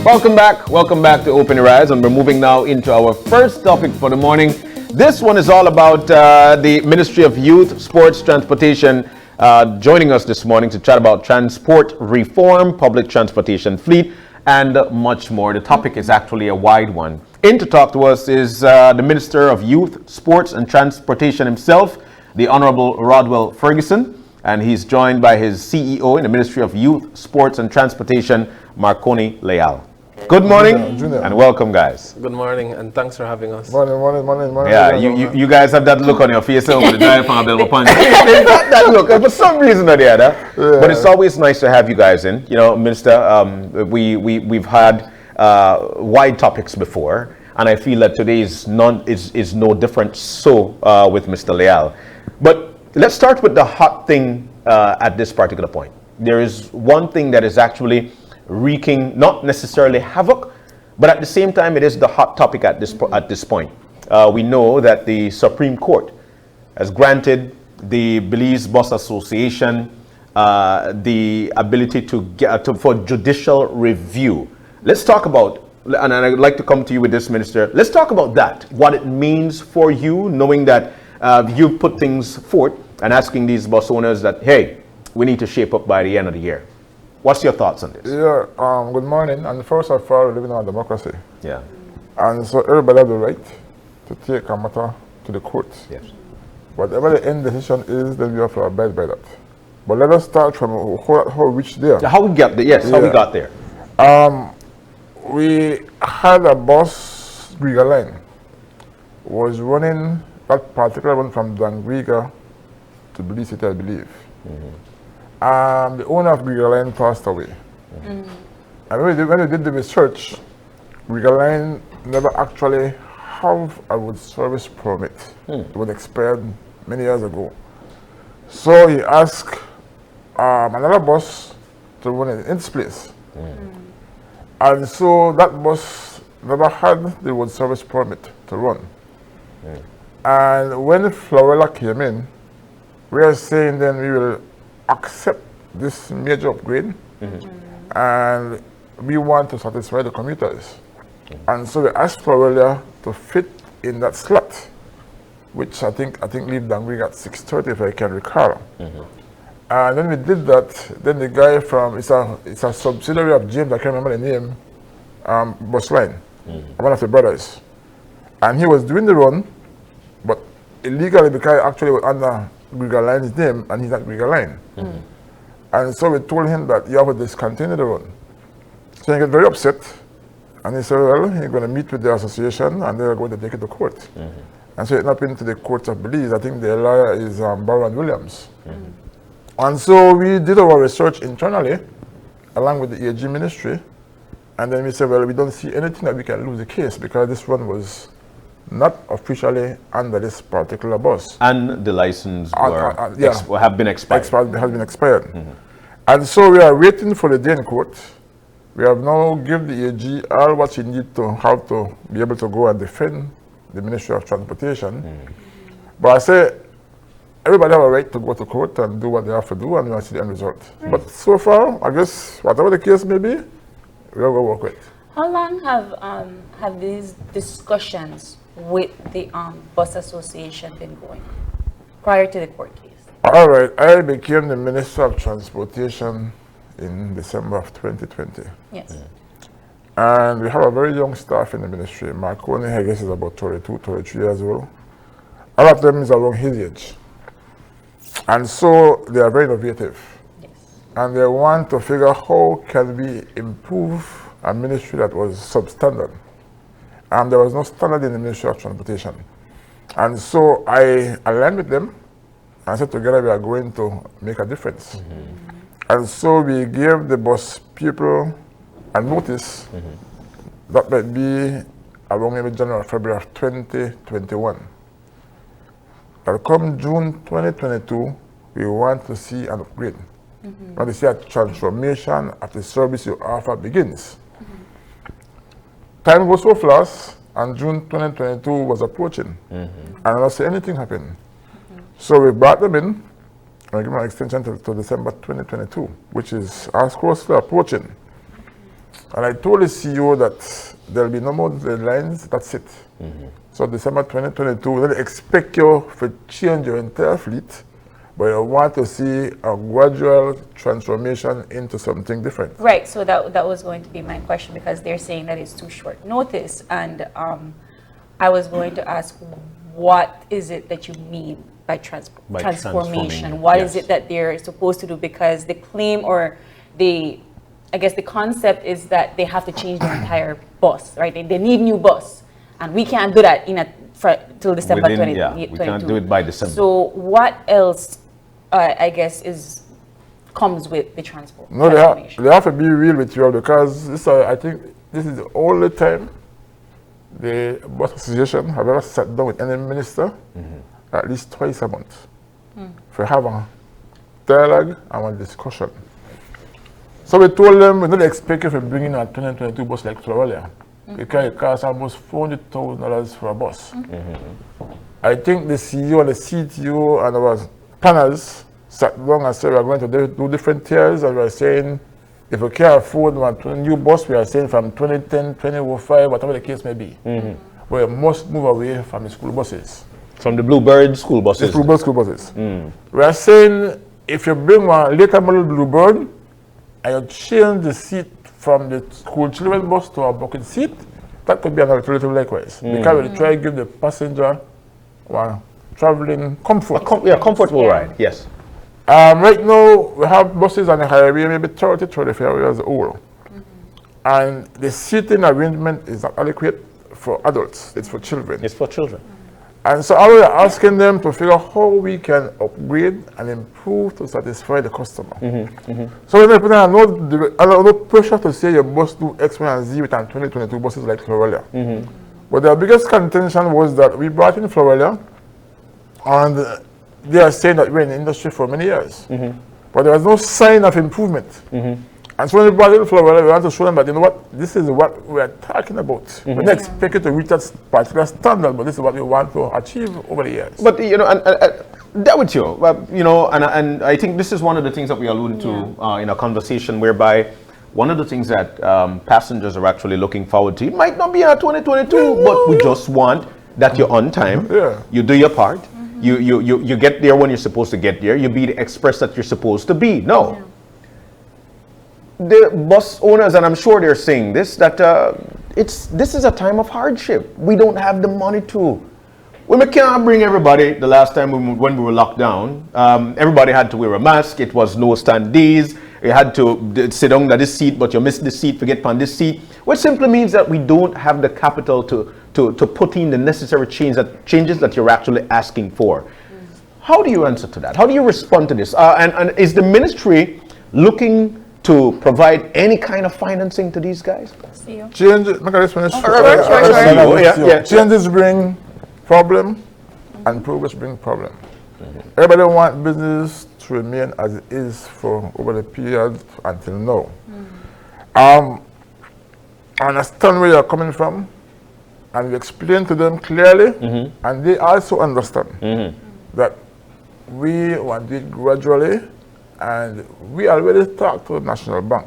Welcome back to Open Your Eyes, and we're moving now into our first topic for the morning. This one is all about the Ministry of Youth, Sports, Transportation joining us this morning to chat about transport reform, public transportation fleet, and much more. The topic is actually a wide one. In to talk to us is the Minister of Youth, Sports, and Transportation himself, the Honorable Rodwell Ferguson, and he's joined by his CEO in the Ministry of Youth, Sports, and Transportation, Marconi Leal. Good morning and welcome, guys. Good morning and thanks for having us. Morning. Yeah, you guys have that look on your face over the drive from There's not that look for some reason or the other. Yeah. But it's always nice to have you guys in. You know, Minister, we've had wide topics before, and I feel that today is no different with Mr. Leal. But let's start with the hot thing at this particular point. There is one thing that is actually wreaking not necessarily havoc, but at the same time it is the hot topic at this point. We know that the Supreme Court has granted the Belize Bus Association the ability to get for judicial review. Let's talk about, and I'd like to come to you with this, Minister. Let's talk about that, what it means for you, knowing that you put things forth and asking these bus owners that, hey, we need to shape up by the end of the year. What's your thoughts on this? Yeah, good morning. And first of all, we're living in a democracy. Yeah. And so everybody has the right to take a matter to the courts. Yes. Whatever the end decision is, then we have to abide by that. But let us start from how we reached there. How we got there? Yes, how we got there. We had a bus, Riga line, was running that particular one from Riga to Belize City, I believe. The owner of Riga line passed away. And when we did the research, Riga line never actually have a road service permit. It was expired many years ago. So he asked another bus to run in its place. And so that bus never had the road service permit to run. And when Florella came in, we are saying then we will accept this major upgrade, and we want to satisfy the commuters. And so we asked Florella to fit in that slot, which I think leave Dangrig at 6:30 if I can recall. And when we did that, then the guy from it's a subsidiary of James, I can't remember the name, Bus Line, one of the brothers, and he was doing the run, but illegally because actually was under Riga Line's name, and he's not Riga Line. And so we told him that you have to discontinue the run. So he got very upset, and he said, well, he's going to meet with the association, and they're going to take it to court. And so it went up into the courts of Belize. I think the lawyer is Barrow and Williams. And so we did our research internally, along with the AG ministry, and then we said, well, we don't see anything that we can lose the case, because this one was not officially under this particular bus. And the license have been expired. Has been expired. And so we are waiting for the day in court. We have now given the AG all what she needs to have to be able to go and defend the Ministry of Transportation. But I say, everybody have a right to go to court and do what they have to do, and we will see the end result. But so far, I guess, whatever the case may be, we will work with. How long have these discussions with the bus association been going prior to the court case? All right, I became the Minister of Transportation in December of 2020. Yes. And we have a very young staff in the ministry. Marconi, I guess, is about 32, 33 years old. All of them is around his age. And so they are very innovative. Yes. And they want to figure how can we improve a ministry that was substandard. And there was no standard in the Ministry of Transportation. And so I aligned with them and said together we are going to make a difference. And so we gave the bus people a notice that might be around maybe January or February of 2021. That come June 2022, we want to see an upgrade. We want to see a transformation of the service you offer begins. Time goes so fast, and June 2022 was approaching, and I don't see anything happen. So we brought them in, and we gave them an extension to December 2022, which is as close to approaching. And I told the CEO that there'll be no more deadlines, that's it. So December 2022, we don't expect you to change your entire fleet, but I want to see a gradual transformation into something different. Right, so that was going to be my question, because they're saying that it's too short notice, and I was going to ask, what is it that you mean by transformation? What is it that they're supposed to do? Because the claim, or I guess the concept is that they have to change the entire bus, right? They need new bus, and we can't do that till December 2022. We can't do it by December. So what else, I guess, comes with the transformation? No, they have to be real with you, because I think this is the only time the bus association have ever sat down with any minister at least twice a month for have a dialogue and a discussion. So we told them we don't expect you to bring in a 2022 bus like Florelia, because it costs almost $400,000 for a bus. I think the CEO and the CTO and our planners sat down and said we are going to do different tiers, and we are saying if we can't afford one new bus, we are saying from 2010, 2005, whatever the case may be, we must move away from the school buses. From the Bluebird school buses? The school buses. We are saying if you bring one later model Bluebird and you change the seat from the school children bus to a bucket seat, that could be an alternative likewise. Because we try to give the passenger one traveling comfort. Comfortable ride, yes. Right now, we have buses on the highway, maybe 30, 35 years old. And the seating arrangement is not adequate for adults, it's for children. It's for children. And so I was asking them to figure out how we can upgrade and improve to satisfy the customer. So when I put on no pressure to say your bus do X, Y, and Z with 2022 buses like Florelia. But their biggest contention was that we brought in Florelia, and they are saying that we're in the industry for many years. But there was no sign of improvement. And so when we brought in Florelia, we want to show them that, you know what, this is what we are talking about. We don't expect you to reach that particular standard, but this is what we want to achieve over the years. But, you know, and that with you, you know, and I think this is one of the things that we alluded to in a conversation, whereby one of the things that passengers are actually looking forward to, it might not be a 2022, but we just want that you're on time, you do your part, you get there when you're supposed to get there, you be the express that you're supposed to be. No. The bus owners, and I'm sure they're saying this, that this is a time of hardship. We don't have the money to. We can't bring everybody. The last time when we were locked down, everybody had to wear a mask. It was no standees. You had to sit down at this seat, but you missed this seat, forget on this seat. Which simply means that we don't have the capital to put in the necessary changes that you're actually asking for. How do you answer to that? How do you respond to this? And is the ministry looking to provide any kind of financing to these guys? Changes bring problem, and progress bring problem. Everybody wants business to remain as it is for over the period until now. I understand where you're coming from, and we explain to them clearly, and they also understand that we want it gradually. And we already talked to the National Bank.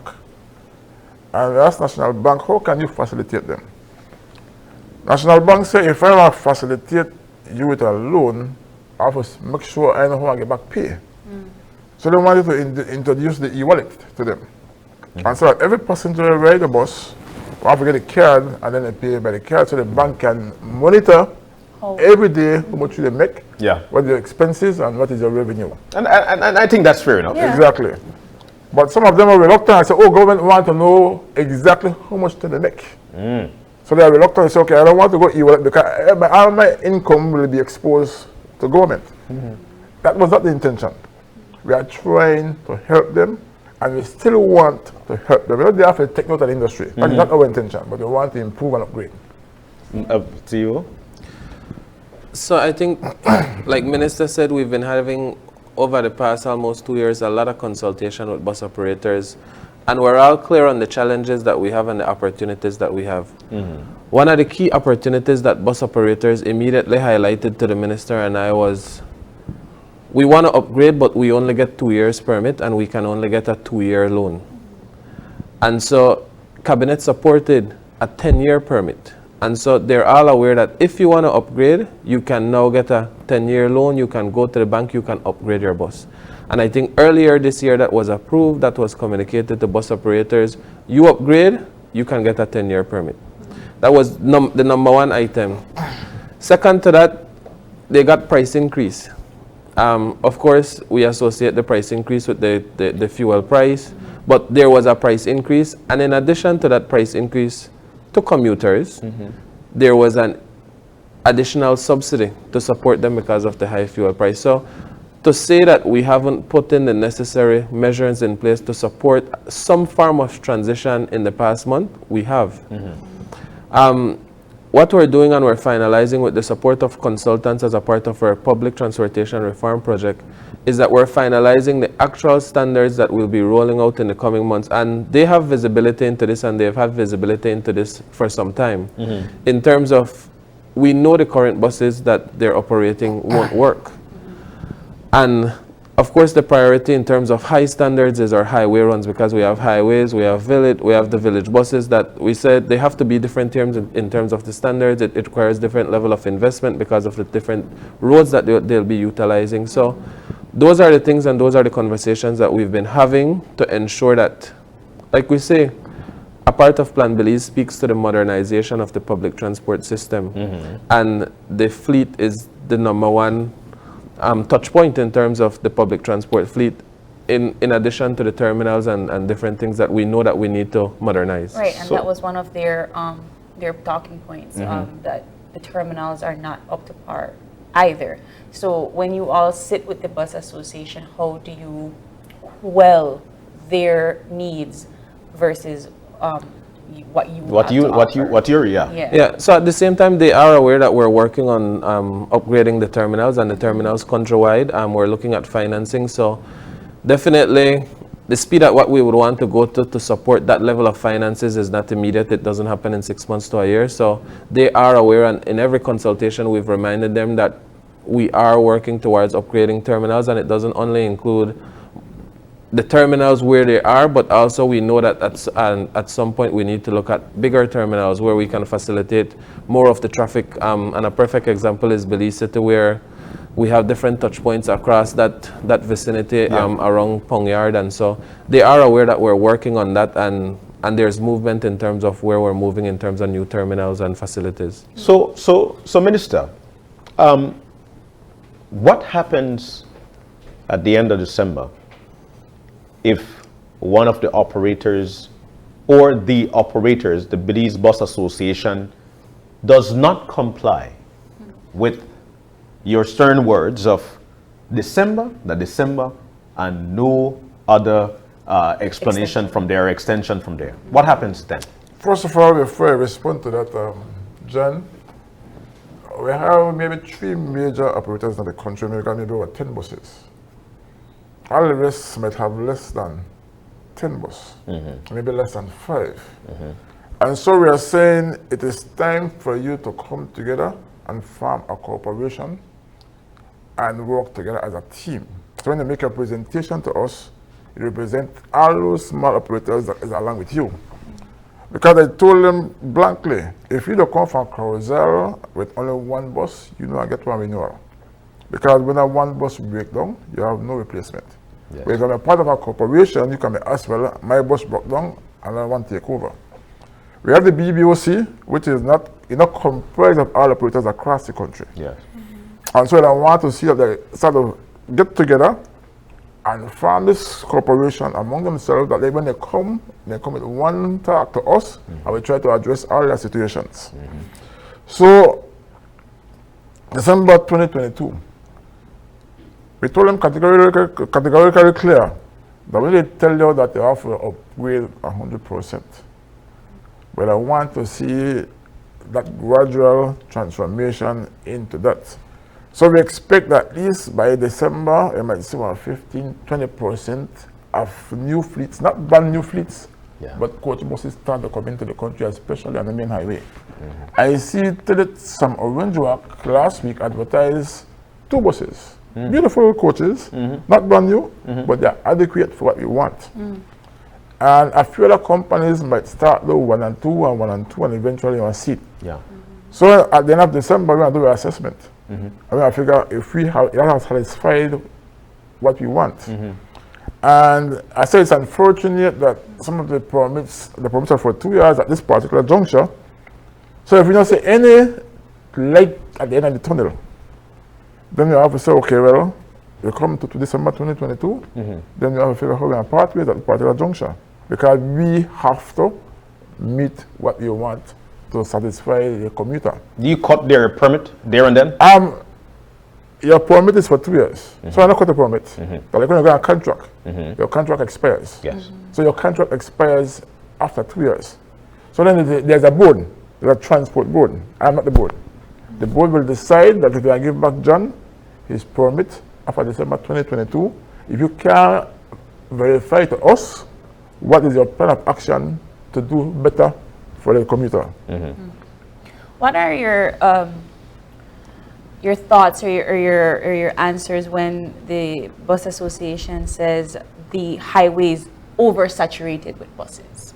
And we asked National Bank, how can you facilitate them? National Bank said, if I want to facilitate you with a loan, I have to make sure I know how I get back pay. So they wanted to introduce the e-wallet to them. And so that every passenger ride the bus will have to get a card, and then they pay by the card, so the bank can monitor every day how much they make, what their expenses, and what is their revenue. And I think that's fair enough. Exactly. But some of them are reluctant. I say, government want to know exactly how much they make. So they are reluctant. They say, okay, I don't want to go e-wallet because all my income will be exposed to government. That was not the intention. We are trying to help them, and we still want to help them. We're not there for the technical industry. That is not our intention, but we want to improve and upgrade. To you? So I think, like Minister said, we've been having, over the past almost 2 years, a lot of consultation with bus operators, and we're all clear on the challenges that we have and the opportunities that we have. One of the key opportunities that bus operators immediately highlighted to the Minister and I was, we want to upgrade, but we only get 2 years permit, and we can only get a 2-year loan. And so Cabinet supported a 10-year permit. And so they're all aware that if you want to upgrade, you can now get a 10-year loan, you can go to the bank, you can upgrade your bus. And I think earlier this year that was approved, that was communicated to bus operators. You upgrade, you can get a 10-year permit. That was the number one item. Second to that, they got price increase. Of course, we associate the price increase with the fuel price, but there was a price increase. And in addition to that price increase to commuters, there was an additional subsidy to support them because of the high fuel price. So to say that we haven't put in the necessary measures in place to support some form of transition in the past month, we have. What we're doing, and we're finalizing with the support of consultants as a part of our public transportation reform project, is that we're finalizing the actual standards that we'll be rolling out in the coming months. And they have visibility into this, and they've had visibility into this for some time. In terms of, we know the current buses that they're operating won't work. And of course, the priority in terms of high standards is our highway runs, because we have highways, we have the village buses that we said they have to be different terms in terms of the standards. It requires different level of investment because of the different roads that they'll be utilizing. So those are the things, and those are the conversations that we've been having to ensure that, like we say, a part of Plan Belize speaks to the modernization of the public transport system. And the fleet is the number one touch point in terms of the public transport fleet, in addition to the terminals and different things that we know that we need to modernize. Right, and that was one of their talking points, that the terminals are not up to par either. So when you all sit with the bus association, how do you quell their needs versus what you're Yeah. So at the same time, they are aware that we're working on upgrading the terminals and the terminals countrywide. We're looking at financing. So definitely the speed at what we would want to go to support that level of finances is not immediate. It doesn't happen in 6 months to a year. So they are aware, and in every consultation we've reminded them that we are working towards upgrading terminals, and it doesn't only include the terminals where they are, but also we know that at some point we need to look at bigger terminals where we can facilitate more of the traffic. And a perfect example is Belize City, where we have different touch points across that vicinity around Pong Yard. And so they are aware that we're working on that, and there's movement in terms of where we're moving in terms of new terminals and facilities. So Minister, what happens at the end of December if one of the operators or the operators, the Belize Bus Association, does not comply with your stern words of December, and no other explanation from there, extension from there? What happens then? First of all, before I respond to that, John, we have maybe 3 major operators in the country, maybe over 10 buses. All the rest might have less than 10 buses, maybe less than 5. And so we are saying it is time for you to come together and form a cooperation and work together as a team. So when you make a presentation to us, you represent all those small operators that is along with you. Because I told them blankly, if you don't come from Carousel with only 1 bus, you know I get one renewal. Because when that 1 bus breaks down, you have no replacement. Yes. When you're a part of a corporation, you can be asked, well, my bus broke down and I want to take over. We have the BBOC, which is not comprised of all operators across the country. Yes. And so I want to see that they sort of get together and form this corporation among themselves, that when they come with one talk to us, and we try to address all their situations. So, December 2022, we told them categorically clear that when they tell you that they offer upgrade 100%, but I want to see that gradual transformation into that. So we expect that at least by December, we might see about 15-20% of new fleets, not brand new fleets, but coach buses start to come into the country, especially on the main highway. I see some Orange Walk last week advertised 2 buses. Beautiful coaches, not brand new, but they're adequate for what we want. And a few other companies might start low 1 and 2 and 1 and 2 and eventually on seat. Yeah. So at the end of December, we're going to do an assessment. And we're going to figure if we have satisfied what we want. And I say it's unfortunate that some of the permits are for 2 years at this particular juncture. So if we don't see any light at the end of the tunnel, then you have to say, okay, well, you come to December 2022, then you have to figure out how we're going to part ways at the particular juncture. Because we have to meet what you want to satisfy the commuter. Do you cut their permit there and then? Your permit is for 2 years. So I don't cut the permit. But like when you go on a contract, your contract expires. Yes. So your contract expires after 2 years. So then there's a board, there's a transport board. I'm not the board. The board will decide that if I give back John his permit after December 2022, if you can verify to us what is your plan of action to do better for the commuter. What are your thoughts or your answers when the bus association says the highway is oversaturated with buses?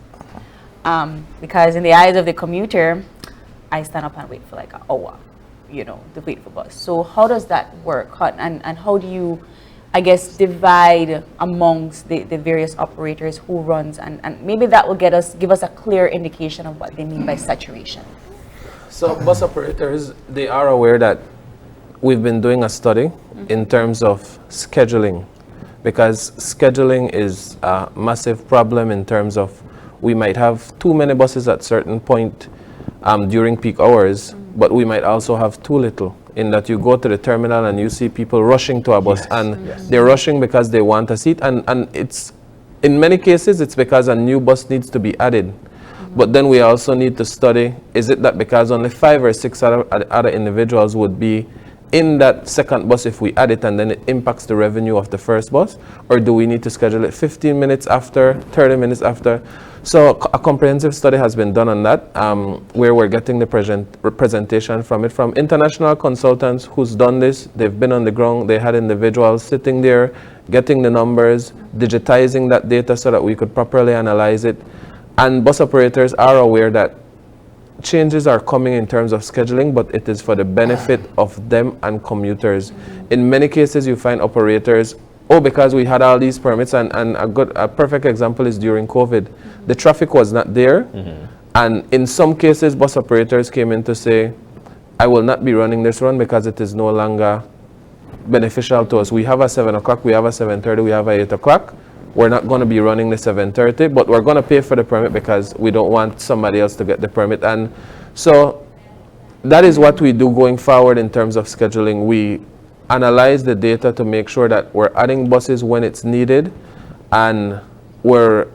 Because in the eyes of the commuter, I stand up and wait for like an hour, to wait for bus. So how does that work? And how do you, I guess, divide amongst the various operators who runs, and maybe that will give us a clear indication of what they mean by saturation. So bus operators, they are aware that we've been doing a study in terms of scheduling, because scheduling is a massive problem in terms of we might have too many buses at certain point during peak hours, but we might also have too little, in that you go to the terminal and you see people rushing to a bus, and they're rushing because they want a seat, and it's, in many cases, it's because a new bus needs to be added. But then we also need to study, is it that because only 5 or 6 other individuals would be in that second bus if we add it, and then it impacts the revenue of the first bus? Or do we need to schedule it 15 minutes after, 30 minutes after? So a comprehensive study has been done on that, where we're getting the representation from international consultants who's done this. They've been on the ground, they had individuals sitting there, getting the numbers, digitizing that data so that we could properly analyze it. And bus operators are aware that changes are coming in terms of scheduling, but it is for the benefit of them and commuters. In many cases, you find operators, because we had all these permits, and a perfect example is during COVID. The traffic was not there, and in some cases, bus operators came in to say, I will not be running this run because it is no longer beneficial to us. We have a 7 o'clock, we have a 7:30, we have a 8 o'clock. We're not going to be running the 7:30, but we're going to pay for the permit because we don't want somebody else to get the permit. And so that is what we do going forward in terms of scheduling. We analyze the data to make sure that we're adding buses when it's needed, and we're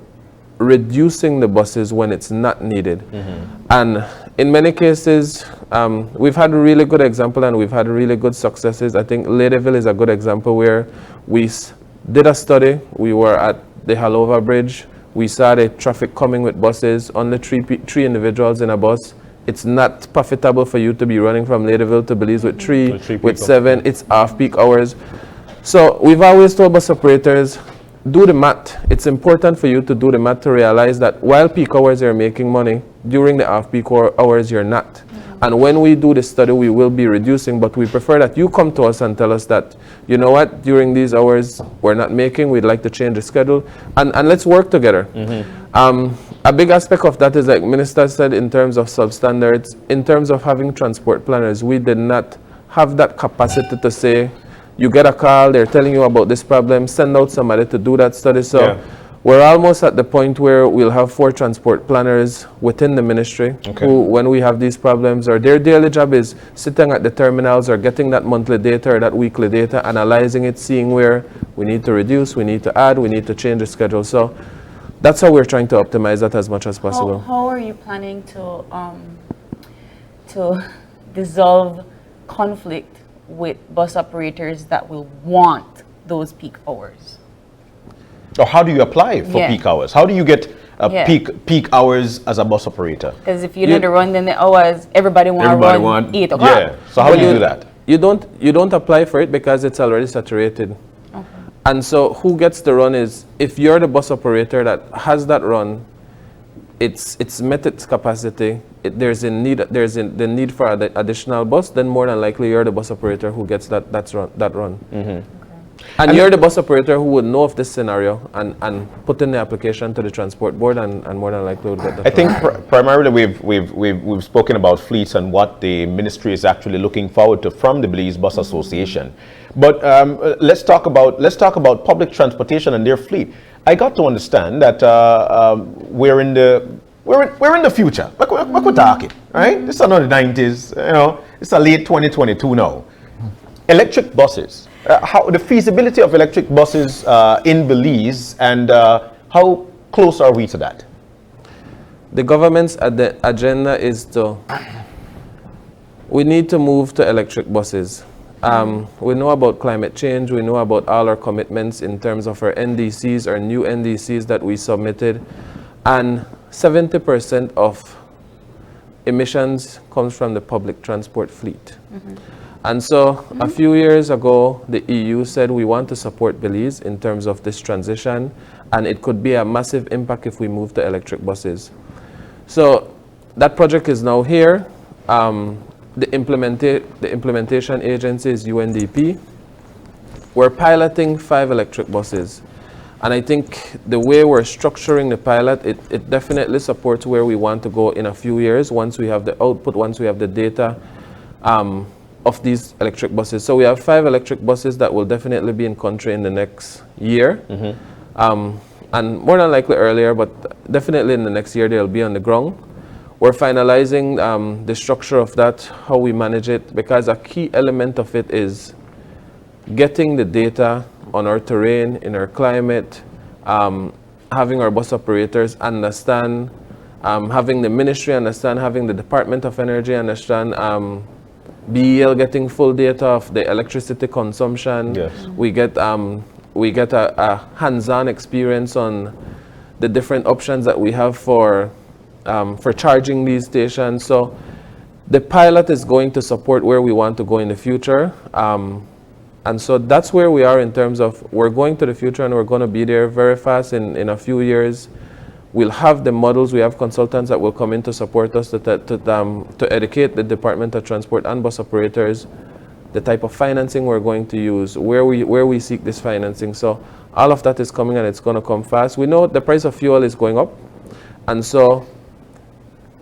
reducing the buses when it's not needed. And in many cases, we've had a really good example, and we've had really good successes. I think Leal is a good example where we did a study. We were at the Halova Bridge. We saw the traffic coming with buses, only three individuals in a bus. It's not profitable for you to be running from Leal to Belize with three with 7. It's off-peak hours. So we've always told bus operators, do the math. It's important for you to do the math to realize that while peak hours you're making money, during the off-peak hours you're not. And when we do the study, we will be reducing, but we prefer that you come to us and tell us that, you know what, during these hours we're not making, we'd like to change the schedule, and let's work together. A big aspect of that is, like Minister said, in terms of substandards, in terms of having transport planners, we did not have that capacity to say, you get a call, they're telling you about this problem, send out somebody to do that study. So we're almost at the point where we'll have 4 transport planners within the ministry who, when we have these problems, or their daily job is sitting at the terminals or getting that monthly data or that weekly data, analyzing it, seeing where we need to reduce, we need to add, we need to change the schedule. So that's how we're trying to optimize that as much as possible. How are you planning to dissolve conflict with bus operators that will want those peak hours? So how do you apply for peak hours? How do you get peak hours as a bus operator? Because if you need to run in the hours, everybody want to run 8 o'clock. Yeah. So how do you do that? You don't apply for it because it's already saturated. And so who gets the run is, if you're the bus operator that has that run, it's met its capacity, there's the need for additional bus, then more than likely you're the bus operator who gets that run. And you're the bus operator who would know of this scenario and put in the application to the transport board and more than likely would get that. I think primarily we've spoken about fleets and what the ministry is actually looking forward to from the Belize Bus Association. But let's talk about public transportation and their fleet. I got to understand that we're in the future. We're talking, right? This is not the 90s, you know. It's a late 2022 now. Electric buses. How the feasibility of electric buses in Belize, and how close are we to that? The government's agenda is we need to move to electric buses. We know about climate change, we know about all our commitments in terms of our NDCs, our new NDCs that we submitted, and 70% of emissions comes from the public transport fleet. And so a few years ago, the EU said we want to support Belize in terms of this transition, and it could be a massive impact if we move to electric buses. So that project is now here. The implementation agency is UNDP. We're piloting 5 electric buses. And I think the way we're structuring the pilot, it definitely supports where we want to go in a few years once we have the output, once we have the data of these electric buses. So we have 5 electric buses that will definitely be in country in the next year. And more than likely earlier, but definitely in the next year they'll be on the ground. We're finalizing the structure of that, how we manage it, because a key element of it is getting the data on our terrain, in our climate, having our bus operators understand, having the ministry understand, having the Department of Energy understand, BEL getting full data of the electricity consumption. Yes. We get a hands-on experience on the different options that we have for charging these stations. So the pilot is going to support where we want to go in the future. And so that's where we are in terms of we're going to the future, and we're going to be there very fast in a few years. We'll have the models. We have consultants that will come in to support us to educate the Department of Transport and bus operators the type of financing we're going to use, where we seek this financing. So all of that is coming, and it's going to come fast. We know the price of fuel is going up, and so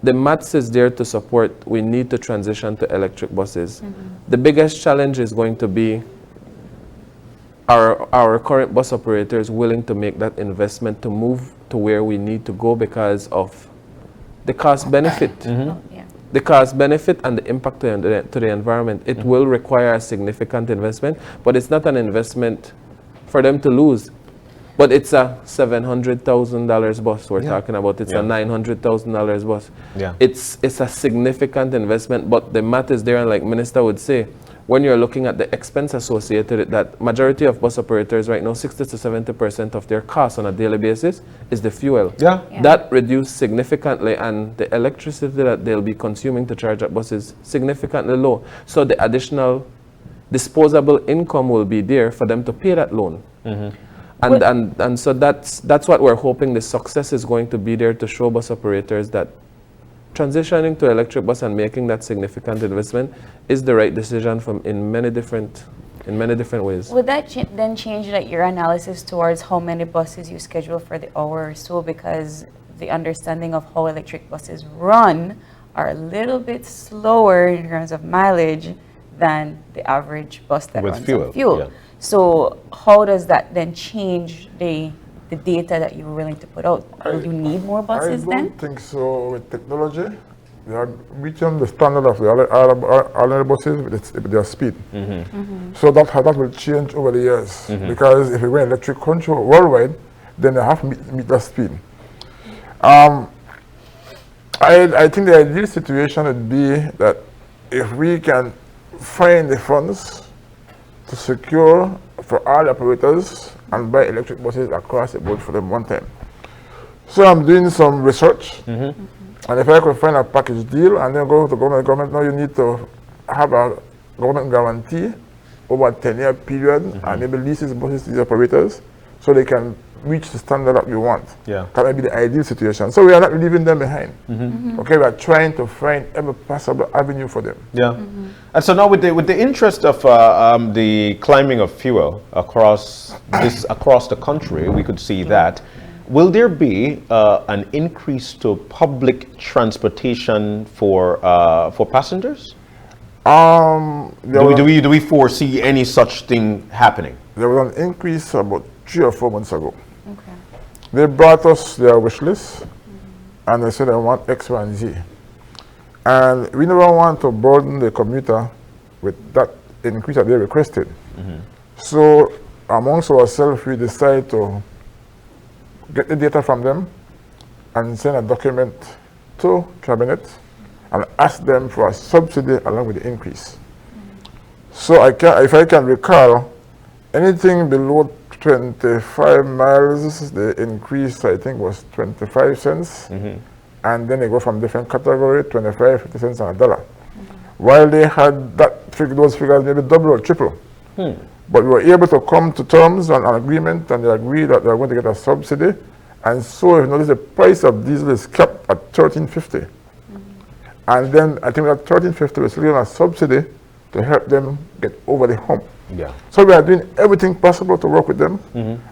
the maths is there to support. We need to transition to electric buses. The biggest challenge is going to be our current bus operators willing to make that investment to move to where we need to go because of the cost benefit. The cost benefit and the impact to the environment. It will require a significant investment, but it's not an investment for them to lose. But it's a $700,000 bus we're talking about. It's a $900,000 bus. It's a significant investment, but the math is there, and like Minister would say, when you're looking at the expense associated with that, majority of bus operators right now, 60 to 70% of their costs on a daily basis is the fuel. That reduced significantly, and the electricity that they'll be consuming to charge up buses significantly low. So the additional disposable income will be there for them to pay that loan. And so that's what we're hoping the success is going to be there, to show bus operators that transitioning to electric bus and making that significant investment is the right decision in many different ways. Would that then change your analysis towards how many buses you schedule for the hour or so, because the understanding of how electric buses run are a little bit slower in terms of mileage than the average bus that runs on fuel? So how does that then change the data that you're willing to put out? Will you need more buses then? I don't think so. With technology, we are reaching the standard of the other buses with their speed. So that will change over the years, because if we went electric control worldwide, then they have to meet that speed. I think the ideal situation would be that if we can find the funds to secure for all operators and buy electric buses across the board for them one time. So I'm doing some research, and if I could find a package deal and then go to the government, no, you need to have a government guarantee over a 10-year period and maybe leases buses to the operators so they can reach the standard that we want. Yeah. That might be the ideal situation. So we are not leaving them behind. Okay, we are trying to find every possible avenue for them. Yeah. And so now with the interest of the climbing of fuel across the country, we could see that. Will there be an increase to public transportation for passengers? Do we foresee any such thing happening? There was an increase about 3 or 4 months ago. Okay. They brought us their wish list and they said they want X, Y, and Z. And we never want to burden the commuter with that increase that they requested. So amongst ourselves, we decided to get the data from them and send a document to Cabinet and ask them for a subsidy along with the increase. So if I can recall, anything below 25 miles, the increase I think was 25 cents. And then they go from different category, 25, 50 cents and $1. While they had those figures maybe double or triple. But we were able to come to terms and an agreement, and they agreed that they are going to get a subsidy. And so if you notice, the price of diesel is kept at $13.50. And then I think that $13.50 was still a subsidy to help them get over the hump. Yeah. So we are doing everything possible to work with them.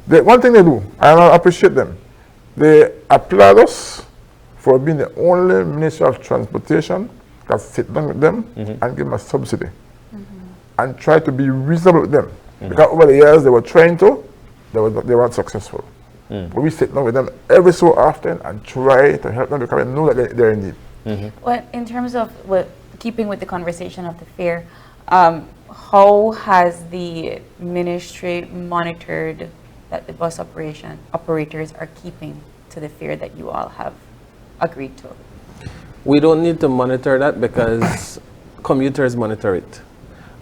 The one thing they do, and I appreciate them, they applaud us for being the only Ministry of Transportation that sit down with them and give them a subsidy. And try to be reasonable with them. Because over the years they were trying to, they weren't successful. But we sit down with them every so often and try to help them because we know that they're in need. Well, in terms of keeping with the conversation of the fair, how has the ministry monitored that the bus operators are keeping to the fare that you all have agreed to? We don't need to monitor that because commuters monitor it.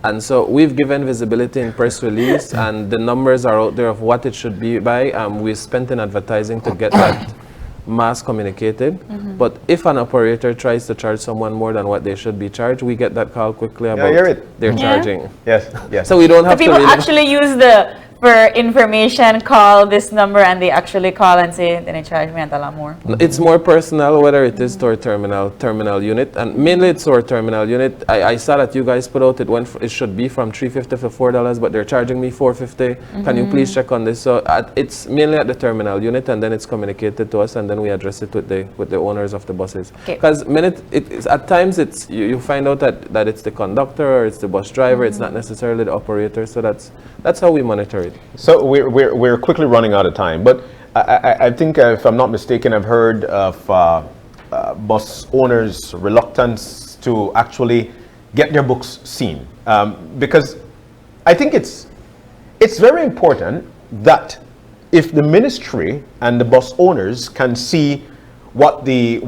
And so we've given visibility in press release and the numbers are out there of what it should be by. We've spent in advertising to get that mass communicated. But if an operator tries to charge someone more than what they should be charged, we get that call quickly about they're charging. Yes, yes. So we don't have So to people really actually use for information, call this number, and they actually call and say, then they charge me $1 more. It's more personal, whether it is to our terminal unit, and mainly it's our terminal unit. I saw that you guys put out it should be from $3.50 to $4, but they're charging me $4.50. Can you please check on this? So it's mainly at the terminal unit, and then it's communicated to us, and then we address it with the owners of the buses. Because at times you find out that it's the conductor or it's the bus driver. It's not necessarily the operator. So that's how we monitor it. So we're quickly running out of time, but I think if I'm not mistaken, I've heard of bus owners' reluctance to actually get their books seen, because I think it's very important that if the ministry and the bus owners can see what the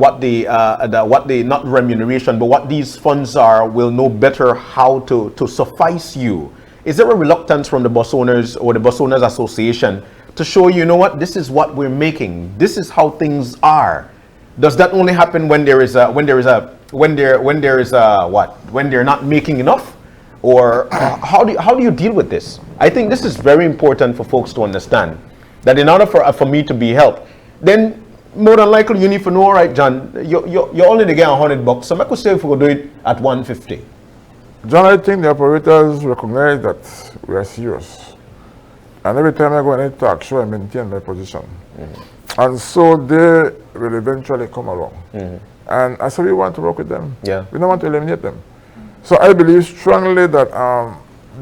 not remuneration, but what these funds are, will know better how to suffice you. Is there a reluctance from the bus owners or the bus owners association to show you know what, this is what we're making, this is how things are? Does that only happen when they're not making enough, or how do you deal with this? I think this is very important for folks to understand that in order for me to be helped, then more than likely you need to know, all right, John, you're only to get $100, so I could say if we could do it at $150. John, I think the operators recognize that we are serious. And every time I go and talk, sure I maintain my position. And so they will eventually come along. And I said, we want to work with them. Yeah. We don't want to eliminate them. So I believe strongly that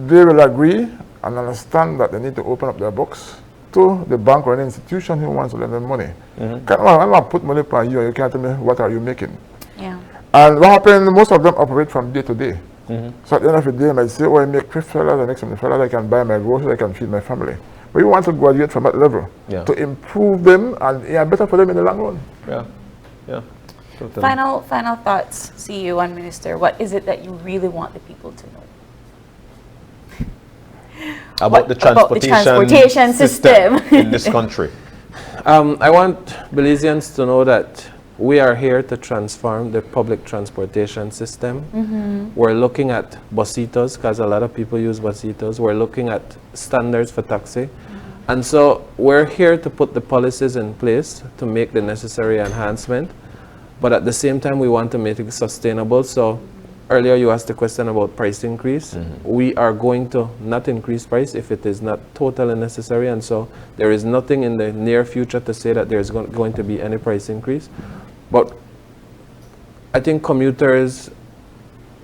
they will agree and understand that they need to open up their books to the bank or any institution who wants to lend them money. I'm not put money on you and you can't tell me what are you making. Yeah. And what happens, most of them operate from day to day. So at the end of the day, I might say, oh, I make $50, I make $70, I can buy my groceries, I can feed my family. But you want to graduate from that level to improve them and better for them in the long run. Yeah. Totally. Final thoughts, CEO and Minister. What is it that you really want the people to know? About the transportation system in this country. I want Belizeans to know that we are here to transform the public transportation system. We're looking at busitos, because a lot of people use busitos. We're looking at standards for taxi. And so we're here to put the policies in place to make the necessary enhancement. But at the same time, we want to make it sustainable. So earlier you asked the question about price increase. We are going to not increase price if it is not totally necessary. And so there is nothing in the near future to say that there's going to be any price increase. But I think commuters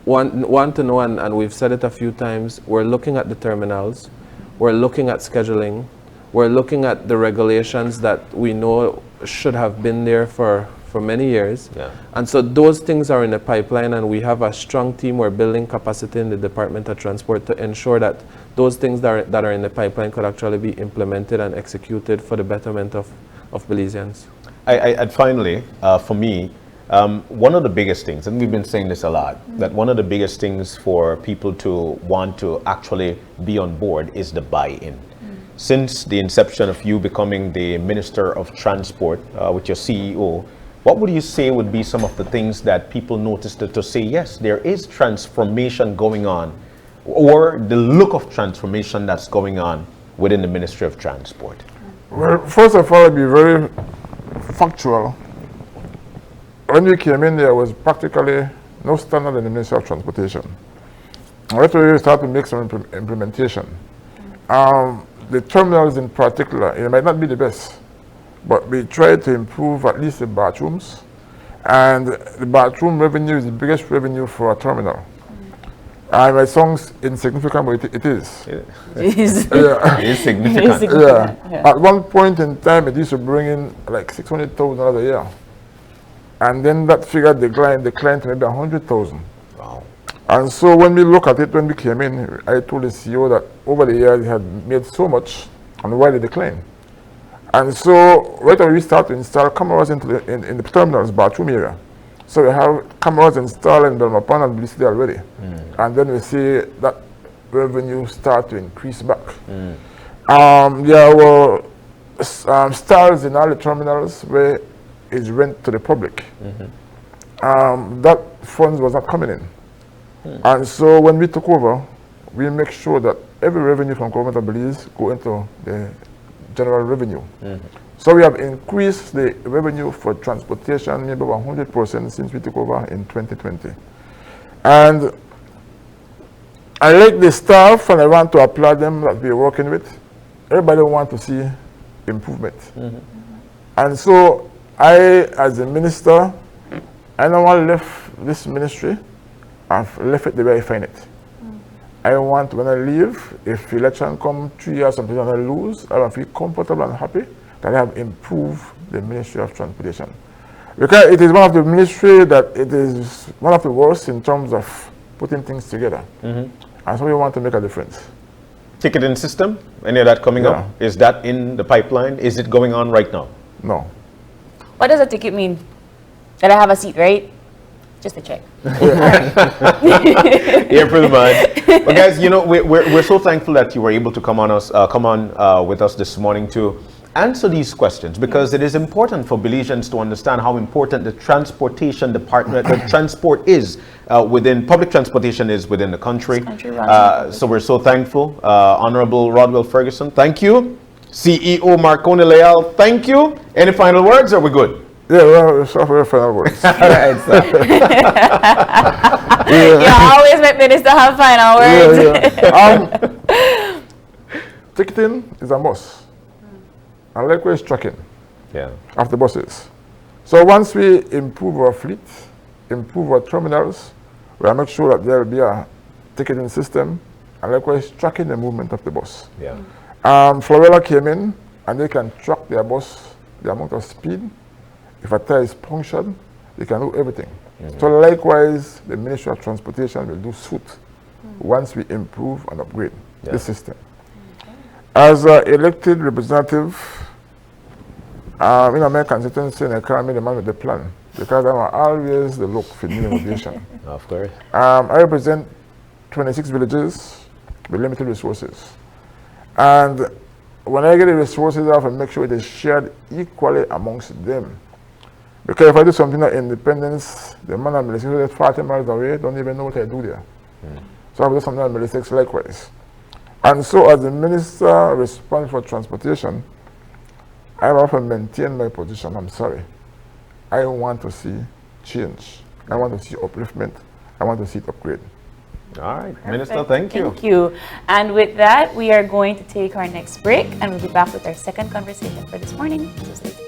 want to know, and we've said it a few times, we're looking at the terminals, we're looking at scheduling, we're looking at the regulations that we know should have been there for many years. And so those things are in the pipeline, and we have a strong team. We're building capacity in the Department of Transport to ensure that those things that are in the pipeline could actually be implemented and executed for the betterment of Belizeans. And finally, for me, one of the biggest things, and we've been saying this a lot, that one of the biggest things for people to want to actually be on board is the buy-in. Since the inception of you becoming the Minister of Transport with your CEO, what would you say would be some of the things that people noticed to say, yes, there is transformation going on, or the look of transformation that's going on within the Ministry of Transport? Well, first of all, I'll be very factual. When we came in, there was practically no standard in the Ministry of Transportation. Right away, we started to make some implementation. The terminals in particular, it might not be the best, but we tried to improve at least the bathrooms. And the bathroom revenue is the biggest revenue for a terminal. And it sounds insignificant, but it is. It is significant. Yeah. At one point in time, it used to bring in like $600,000 a year. And then that figure declined to maybe 100,000. Wow. And so when we look at it, when we came in, I told the CEO that over the years, he had made so much, and why the decline? And so right away, we start to install cameras in the terminals, bathroom area. So we have cameras installed in Belmopan and Belize already. And then we see that revenue start to increase back. There were stalls in all the terminals where it's rent to the public. That funds was not coming in. And so when we took over, we make sure that every revenue from government of Belize go into the general revenue. So we have increased the revenue for transportation maybe 100% since we took over in 2020. And I like the staff, and I want to applaud them that we're working with. Everybody wants to see improvement. And so I, as a minister, I don't want to leave this ministry. I've left it the way I find it. I want, when I leave, if election come 3 years and I lose, I will feel comfortable and happy that I have improved the Ministry of Transportation. Because it is one of the ministry that it is one of the worst in terms of putting things together. And so we want to make a difference. Ticketing system, any of that coming up? Is that in the pipeline? Is it going on right now? No. What does a ticket mean? That I have a seat, right? Just to check. April, man. But guys, you know, we're so thankful that you were able to come on with us this morning to answer these questions, because it is important for Belizeans to understand how important the transportation department, the transport is within, public transportation is within the country. So we're so thankful. Honorable Rodwell Ferguson, thank you. CEO Marconi Leal, thank you. Any final words, or are we good? Yeah, well, it's for final words. All right, sir. You always make minister have final words. Ticketing is a must. And likewise tracking of the buses. So once we improve our fleet, improve our terminals, we'll make sure that there will be a ticketing system, and likewise tracking the movement of the bus. Florella came in, and they can track their bus, the amount of speed. If a tire is punctured, they can do everything. So likewise, the Ministry of Transportation will do suit once we improve and upgrade the system. As an elected representative, in my constituency, I can't be the man with the plan, because I'm always the look for new innovation. Of course. I represent 26 villages with limited resources. And when I get the resources, I have to make sure it is shared equally amongst them. Because if I do something at Independence, the man at Middlesex is 40 miles away, don't even know what I do there. So I do something at Middlesex likewise. And so as the minister responsible for transportation, I have to maintain my position. I'm sorry. I want to see change. I want to see upliftment. I want to see it upgrade. All right, Perfect. Minister, thank you. Thank you. And with that, we are going to take our next break, and we'll be back with our second conversation for this morning. So stay tuned.